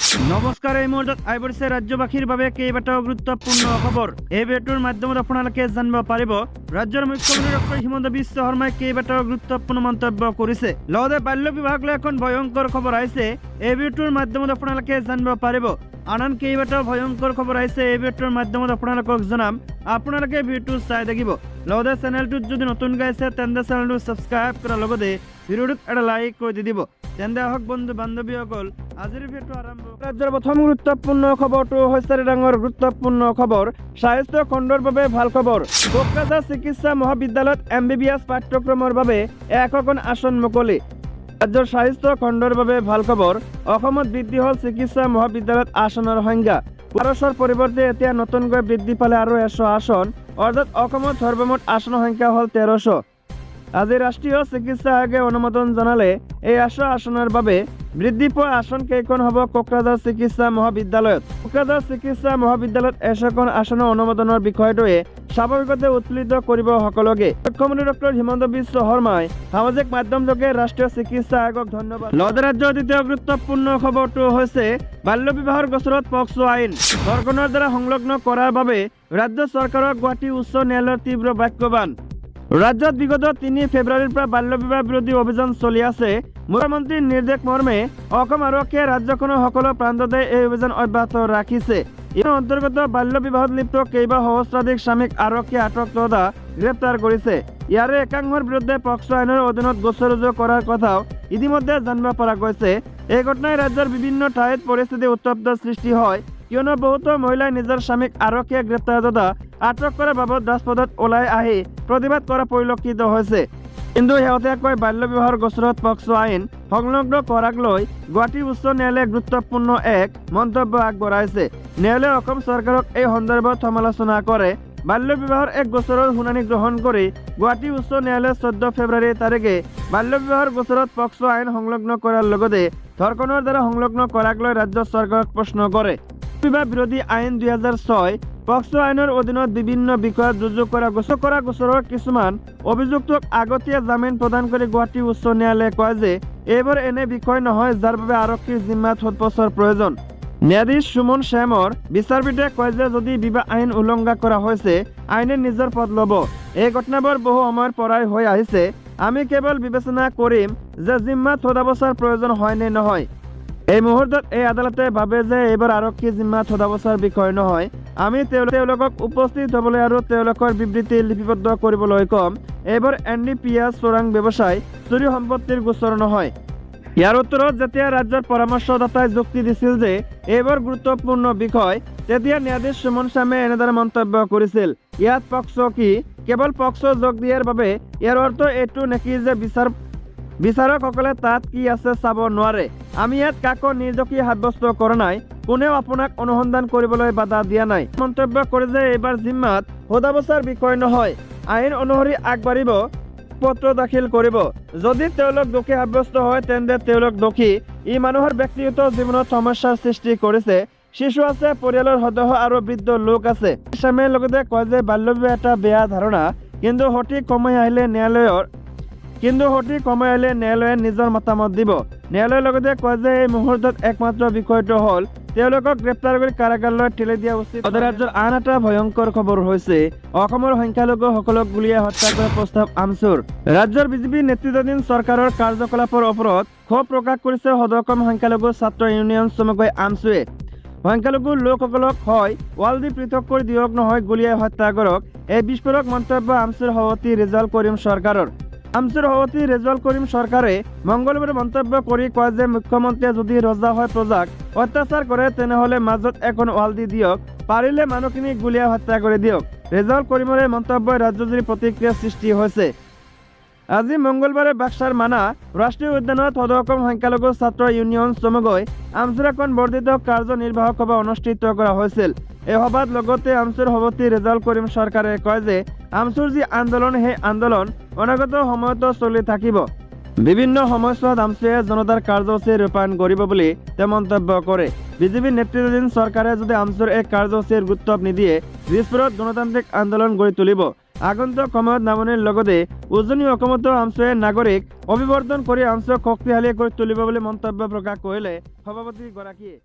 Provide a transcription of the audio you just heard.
নমস্কাৰ, এই মুহূৰ্তত আইবৰিছে ৰাজ্যবাসীৰ বাবে কেইবাটাও গুৰুত্বপূৰ্ণ খবৰ। এই ভিডিঅ'টোৰ মাধ্যমত আপোনালোকে জানিব পাৰিব ৰাজ্যৰ মুখ্যমন্ত্ৰী ডক্টৰ হিমন্ত বিশ্ব শৰ্মাই কেইবাটাও গুৰুত্বপূৰ্ণ মন্তব্য কৰিছে। লগতে বাল্য বিবাহক লৈ এখন ভয়ংকৰ খবৰ আহিছে। এই ভিডিঅ'টোৰ মাধ্যমত আপোনালোকে জানিব পাৰিব। আন কেইবাটাও ভয়ংকৰ খবৰ আহিছে। এই ভিডিঅ'টোৰ মাধ্যমত আপোনালোকক জনাম, আপোনালোকে ভিডিঅ'টো চাই থাকিব। লগতে চেনেলটোত যদি নতুনকৈ আছে তেন্তে চেনেলটো ছাবস্ক্ৰাইব কৰাৰ লগতে ভিডিঅ'টোত এটা লাইক কৰি দিব। তেন্তে আহক বন্ধু বান্ধৱীসকল, আজিৰ ভিডিঅ'টো আৰম্ভ। ৰাজ্যৰ প্ৰথম গুৰুত্বপূৰ্ণ খবৰটো হৈছে ডাঙৰ গুৰুত্বপূৰ্ণ খবৰ, স্বাস্থ্য খণ্ডৰ বাবে ভাল খবৰ। কোকৰাঝাৰ চিকিৎসা মহাবিদ্যালয়ত MBBS পাঠ্যক্ৰমৰ বাবে 100খন আসন মুকলি। ৰাজ্যৰ স্বাস্থ্য খণ্ডৰ বাবে ভাল খবৰ, অসমত বৃদ্ধি হ'ল চিকিৎসা মহাবিদ্যালয়ত আসনৰ সংখ্যা। 1200ৰ পৰিৱৰ্তে এতিয়া নতুনকৈ বৃদ্ধি পালে আৰু 100 আসন, অৰ্থাৎ অসমত সৰ্বমুঠ আসনৰ সংখ্যা হ'ল 1300। আজি ৰাষ্ট্ৰীয় চিকিৎসা আয়োগে অনুমোদন জনালে এই 100 আসনৰ বাবে বৃদ্ধি পোৱা আসন কেইখন হ'ব কোকৰাঝাৰ চিকিৎসা মহাবিদ্যালয়ত। কোকৰাঝাৰ চিকিৎসা মহাবিদ্যালয়ত 100খন আসনৰ অনুমোদনৰ বিষয়টোৱে স্বাভাৱিকতে উৎফুল্লিত কৰিব সকলোকে। মুখ্যমন্ত্ৰী ডক্টৰ হিমন্ত বিশ্ব শৰ্মাই সামাজিক মাধ্যমযোগে ৰাষ্ট্ৰীয় চিকিৎসা আয়োগক ধন্যবাদ। লগতে ৰাজ্যৰ দ্বিতীয় গুৰুত্বপূৰ্ণ খবৰটো হৈছে বাল্য বিবাহৰ গোচৰত পক্সো আইন ধৰ্ষণৰ দ্বাৰা সংলগ্ন কৰাৰ বাবে ৰাজ্য চৰকাৰক গুৱাহাটী উচ্চ ন্যায়ালয়ৰ তীব্ৰ বাক্যবান। ৰাজ্যত বিগত 3 ফেব্ৰুৱাৰীৰ পৰা বাল্য বিবাহ বিৰোধী অভিযান চলি আছে। মুখ্যমন্ত্ৰীৰ নিৰ্দেশ মৰ্মে অসম আৰক্ষীয়ে ৰাজ্যখনৰ সকলো প্ৰান্ততে এই অভিযান অব্যাহত ৰাখিছে। ইয়াৰ অন্তৰ্গত বাল্য বিবাহত লিপ্ত কেইবা সহস্ৰাধিক স্বামীক আৰক্ষীয়ে আটক তথা গ্ৰেপ্তাৰ কৰিছে। ইয়াৰে একাংশৰ বিৰুদ্ধে পক্সো আইনৰ অধীনত গোচৰ ৰুজু কৰাৰ কথাও ইতিমধ্যে জানিব পৰা গৈছে। এই ঘটনাই ৰাজ্যৰ বিভিন্ন ঠাইত পৰিস্থিতি উত্তপ্ত সৃষ্টি হয়, কিয়নো বহুতো মহিলাই নিজৰ স্বামীক আৰক্ষীয়ে গ্ৰেপ্তাৰ তথা আটক কৰাৰ বাবদ ৰাজপথত ওলাই আহি প্ৰতিবাদ কৰা পৰিলক্ষিত হৈছে। কিন্তু শেহতীয়াকৈ বাল্য বিবাহৰ গোচৰত পক্সো আইন সংলগ্ন কৰাক লৈ গুৱাহাটী উচ্চ ন্যায়ালয়ে গুৰুত্বপূৰ্ণ এক মন্তব্য আগবঢ়াইছে। ন্যায়ালয়ে অসম চৰকাৰক এই সন্দৰ্ভত সমালোচনা কৰে। বাল্য বিবাহৰ এক গোচৰৰ শুনানি গ্ৰহণ কৰি গুৱাহাটী উচ্চ ন্যায়ালয়ে 14 ফেব্ৰুৱাৰী তাৰিখে বাল্য বিবাহৰ গোচৰত পক্সো আইন সংলগ্ন কৰাৰ লগতে ধৰ্ষণৰ দ্বাৰা সংলগ্ন কৰাক লৈ ৰাজ্য চৰকাৰক প্ৰশ্ন কৰে। বিবাহ বিৰোধী আইন 2006 পক্সো আইনৰ অধীনত বিভিন্ন বিষয়ত ৰুজু কৰা গোচৰৰ কিছুমান অভিযুক্তক আগতীয়া জামিন প্ৰদান কৰি গুৱাহাটী উচ্চ ন্যায়ালয়ে কয় যে এইবোৰ এনে বিষয় নহয় যাৰ বাবে আৰক্ষীৰ জিম্মাত সোধপোছৰ প্ৰয়োজন। ন্যায়াধীশ সুমন শ্যামৰ বিচাৰপীঠে কয় যে যদি বিবাহ আইন উলংঘা কৰা হৈছে, আইনে নিজৰ পথ ল'ব। এই ঘটনাবোৰ বহু সময়ৰ পৰাই হৈ আহিছে। আমি কেৱল বিবেচনা কৰিম যে জিম্মাত সোধপোছৰ প্ৰয়োজন হয় নে নহয়। এই মুহূৰ্তত এই আদালতে ভাবে যে এইবাৰ আৰক্ষী জিম্মাত সোধপোছৰ বিষয় নহয়। আমি তেওঁলোকক উপস্থিত হ'বলৈ আৰু তেওঁলোকৰ বিবৃতি লিপিবদ্ধ কৰিবলৈ কম। এইবোৰ NDPS চোৰাং ব্যৱসায়, চুৰি সম্পত্তিৰ গোচৰ নহয়। ইয়াৰ উত্তৰত যেতিয়া ৰাজ্যৰ পৰামৰ্শদাতাই যুক্তি দিছিল যে এইবোৰ গুৰুত্বপূৰ্ণ বিষয়, তেতিয়া ন্যায়াধীশ সুমন শ্যামে এনেদৰে মন্তব্য কৰিছিল, ইয়াত পক্সো কি? কেৱল পক্সো যোগ দিয়াৰ বাবে ইয়াৰ অৰ্থ এইটো নেকি যে বিচাৰকসকলে তাত কি আছে চাব নোৱাৰে? আমি ইয়াত কাকো নিৰ্দোষী সাব্যস্ত কৰা নাই, কোনেও আপোনাক অনুসন্ধান কৰিবলৈ বাধা দিয়া নাই। মন্তব্য কৰে যে এইবাৰ জিম্মাত সোধপোছৰ বিষয় নহয়, আইন অনুসৰি আগবাঢ়িব, পত্ৰ দাখিল কৰিব। যদি তেওঁলোক দোষী সাব্যস্ত হয় তেন্তে তেওঁলোক দোষী। ই মানুহৰ ব্যক্তিগত জীৱনত সমস্যাৰ সৃষ্টি কৰিছে। শিশু আছে, পৰিয়ালৰ সদস্য আৰু বৃদ্ধ লোক আছে। শ্যামে লগতে কয় যে বাল্য বিবাহ এটা বেয়া ধাৰণা, কিন্তু সঠিক সময় আহিলে ন্যায়ালয়ে নিজৰ মতামত দিব। ন্যায়ালয়ে লগতে কয় যে এই মুহূৰ্তত একমাত্ৰ বিষয়টো হ'ল তেওঁলোকক গ্ৰেপ্তাৰ কৰি কাৰাগাৰলৈ ঠেলি দিয়া উচিত। ৰাজ্যৰ আন এটা ভয়ংকৰ খবৰ হৈছে অসমৰ সংখ্যালঘুসকলক গুলীয়াই হত্যা কৰাৰ প্ৰস্তাৱ আমচুৰ। ৰাজ্যৰ বিজেপি নেতৃত্বাধীন চৰকাৰৰ কাৰ্যকলাপৰ ওপৰত ক্ষোভ প্ৰকাশ কৰিছে সদৌ সংখ্যালঘু ছাত্ৰ ইউনিয়ন চমুকৈ আমচুৱে। সংখ্যালঘু লোকসকলক হয় ৱাল দি পৃথক কৰি দিয়ক, নহয় গুলীয়াই হত্যা কৰক। এই বিস্ফোৰক মন্তব্য আমচুৰ সভাপতি ৰেজাউল কৰিম চৰকাৰৰ। আমচুৰ সভাপতি ৰেজাউল কৰিম চৰকাৰে মংগলবাৰে মন্তব্য কৰি কয় যে মুখ্যমন্ত্ৰীয়ে যদি ৰজা হয় প্ৰজাক অত্যাচাৰ কৰে তেনেহ'লে মাজত এখন ৱাল দি দিয়ক, পাৰিলে মানুহখিনি গুলীয়াই হত্যা কৰি দিয়ক। ৰেজাউল কৰিমৰ এই মন্তব্যই ৰাজ্যজুৰি প্ৰতিক্ৰিয়াৰ সৃষ্টি হৈছে। আজি মংগলবাৰে বাক্সাৰ মানা ৰাষ্ট্ৰীয় উদ্যানত সদৌ অসম সংখ্যালঘু ছাত্ৰ ইউনিয়ন চমুকৈ আমচুৰ এখন বৰ্ধিত কাৰ্যনিৰ্বাহক সভা অনুষ্ঠিত কৰা হৈছিল। এই সভাত লগতে আমচুৰ সভাপতি ৰেজাউল কৰিম চৰকাৰে কয় যে আমচুৰ যি আন্দোলন, সেই আন্দোলন অনাগত সময়তো চলি থাকিব। বিভিন্ন সময়ছোৱাত আমচুৱে জনতাৰ কাৰ্যসূচী ৰূপায়ণ কৰিব বুলি তেওঁ মন্তব্য কৰে। বিজেপি নেতৃত্বাধীন চৰকাৰে যদি আমচুৰ এই কাৰ্যসূচীৰ গুৰুত্ব নিদিয়ে, বিস্ফোৰক গণতান্ত্ৰিক আন্দোলন গঢ়ি তুলিব। আগন্তুক সময়ত নামনিৰ লগতে উজনি অসমতো আমচুৱে নাগৰিক অভিৱৰ্তন কৰি আমচুক শক্তিশালী কৰি তুলিব বুলি মন্তব্য প্ৰকাশ কৰিলে সভাপতিগৰাকীয়ে।